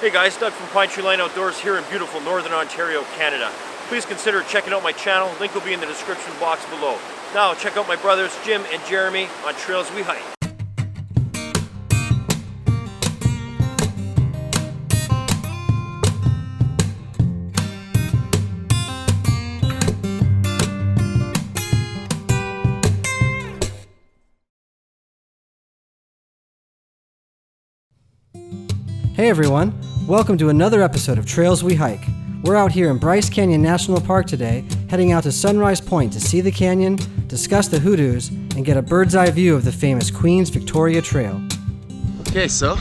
Hey guys, Doug from Pinetree Line Outdoors here in beautiful Northern Ontario, Canada. Please consider checking out my channel. Link will be in the description box below. Now check out my brothers Jim and Jeremy on Trails We Hike. Hey everyone, welcome to another episode of Trails We Hike. We're out here in Bryce Canyon National Park today, heading out to Sunrise Point to see the canyon, discuss the Hoodoos, and get a bird's eye view of the famous Queens Victoria Trail. Okay, so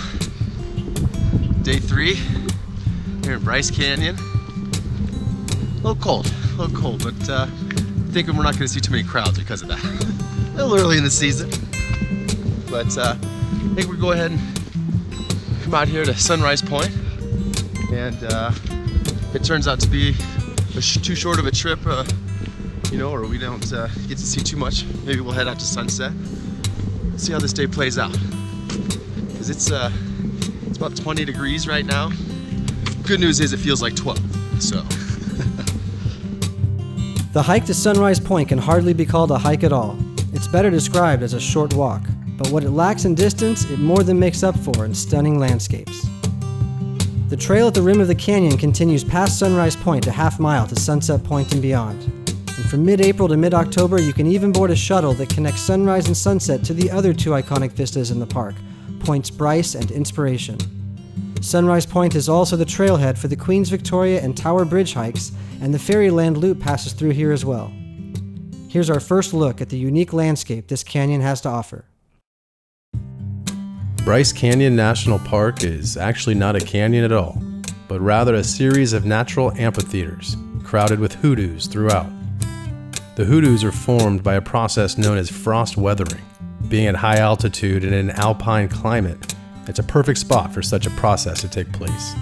day 3 here in Bryce Canyon. A little cold, but I think we're not going to see too many crowds because of that. A little early in the season, but I think we'll go ahead and come out here to Sunrise Point, and if it turns out to be too short of a trip, or we don't get to see too much, maybe we'll head out to sunset. See how this day plays out, because it's about 20 degrees right now. Good news is it feels like 12, so. The hike to Sunrise Point can hardly be called a hike at all. It's better described as a short walk, but what it lacks in distance, it more than makes up for in stunning landscapes. The trail at the rim of the canyon continues past Sunrise Point a half mile to Sunset Point and beyond. And from mid-April to mid-October, you can even board a shuttle that connects Sunrise and Sunset to the other two iconic vistas in the park, Points Bryce and Inspiration. Sunrise Point is also the trailhead for the Queens Victoria and Tower Bridge hikes, and the Fairyland Loop passes through here as well. Here's our first look at the unique landscape this canyon has to offer. Bryce Canyon National Park is actually not a canyon at all, but rather a series of natural amphitheaters crowded with hoodoos throughout. The hoodoos are formed by a process known as frost weathering. Being at high altitude in an alpine climate, it's a perfect spot for such a process to take place.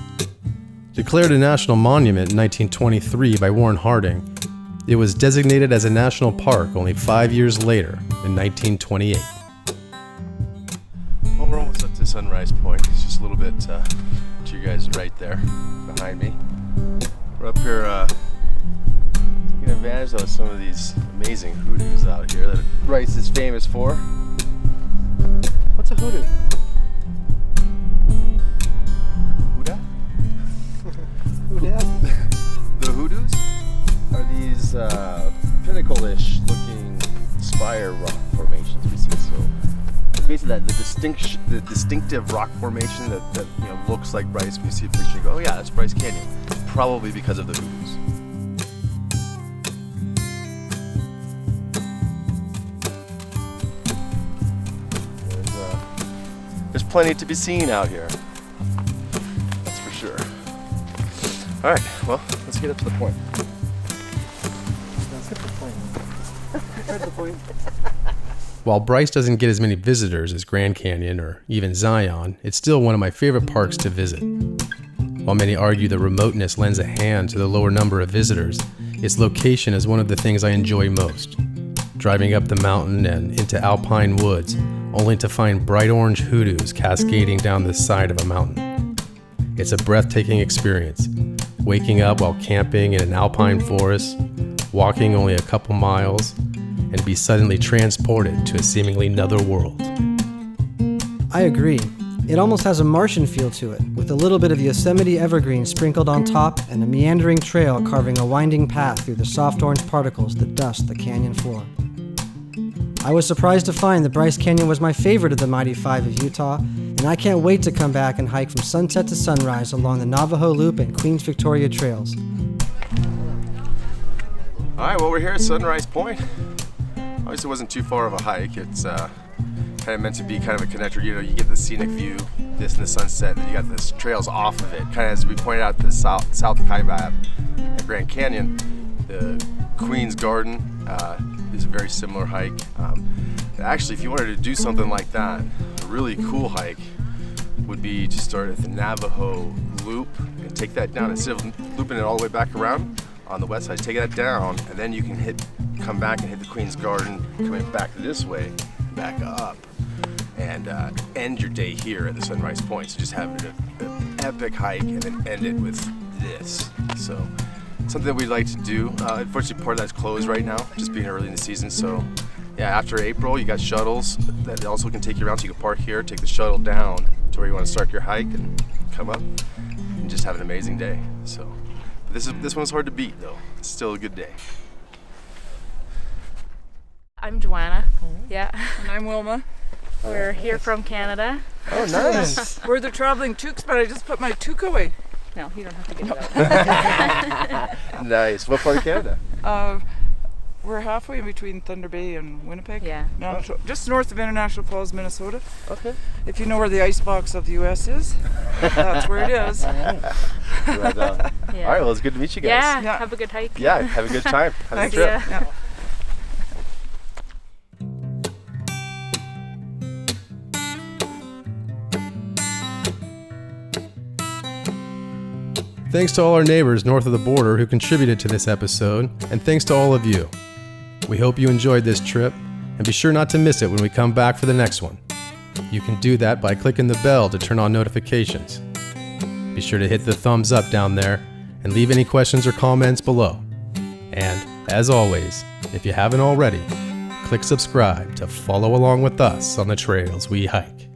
Declared a national monument in 1923 by Warren Harding, it was designated as a national park only 5 years later in 1928. Well, we're almost up to Sunrise Point. It's just a little bit to you guys right there behind me. We're up here taking advantage of some of these amazing hoodoos out here that Bryce is famous for. What's a hoodoo? Hoodah? Hoodah? The hoodoos are these pinnacle-ish looking spire rock formations we see. So basically the distinctive rock formation that looks like Bryce. We see a picture and go, oh yeah, that's Bryce Canyon. Probably because of the hoodoos. There's plenty to be seen out here. That's for sure. All right, well, let's get up to the point. Let's get to the point. Here's the point. While Bryce doesn't get as many visitors as Grand Canyon or even Zion, it's still one of my favorite parks to visit. While many argue the remoteness lends a hand to the lower number of visitors, its location is one of the things I enjoy most. Driving up the mountain and into alpine woods, only to find bright orange hoodoos cascading down the side of a mountain. It's a breathtaking experience, waking up while camping in an alpine forest, walking only a couple miles, and be suddenly transported to a seemingly another world. I agree. It almost has a Martian feel to it, with a little bit of Yosemite evergreen sprinkled on top and a meandering trail carving a winding path through the soft orange particles that dust the canyon floor. I was surprised to find that Bryce Canyon was my favorite of the Mighty Five of Utah, and I can't wait to come back and hike from sunset to sunrise along the Navajo Loop and Queens Victoria trails. All right, well, we're here at Sunrise Point. Obviously, it wasn't too far of a hike. It's kind of meant to be kind of a connector. You get the scenic view, this and the sunset, and you got the trails off of it. Kind of as we pointed out, the South Kaibab at Grand Canyon, the Queen's Garden is a very similar hike. Actually, if you wanted to do something like that, a really cool hike would be to start at the Navajo Loop and take that down. Instead of looping it all the way back around on the west side, take that down, and then you can come back and hit the Queen's Garden, coming back this way, back up, and end your day here at the Sunrise Point. So just have an epic hike and then end it with this. So something that we'd like to do. Unfortunately, part of that's closed right now, just being early in the season. So yeah, after April, you got shuttles that also can take you around. So you can park here, take the shuttle down to where you want to start your hike, and come up and just have an amazing day. So but this one's hard to beat though. It's still a good day. I'm Joanna. Yeah. And I'm Wilma. We're here from Canada. Oh, nice. We're the traveling toques, but I just put my toque away. No, you don't have to get it out. Nice. What part of Canada? We're halfway in between Thunder Bay and Winnipeg. Yeah. Just north of International Falls, Minnesota. Okay. If you know where the icebox of the U.S. is, that's where it is. Right on. Yeah. All right, well, it's good to meet you guys. Yeah, have a good hike. Yeah, have a good time. Have a Thanks. good trip. Yeah. Yeah. Thanks to all our neighbors north of the border who contributed to this episode, and thanks to all of you. We hope you enjoyed this trip, and be sure not to miss it when we come back for the next one. You can do that by clicking the bell to turn on notifications. Be sure to hit the thumbs up down there, and leave any questions or comments below. And, as always, if you haven't already, click subscribe to follow along with us on the trails we hike.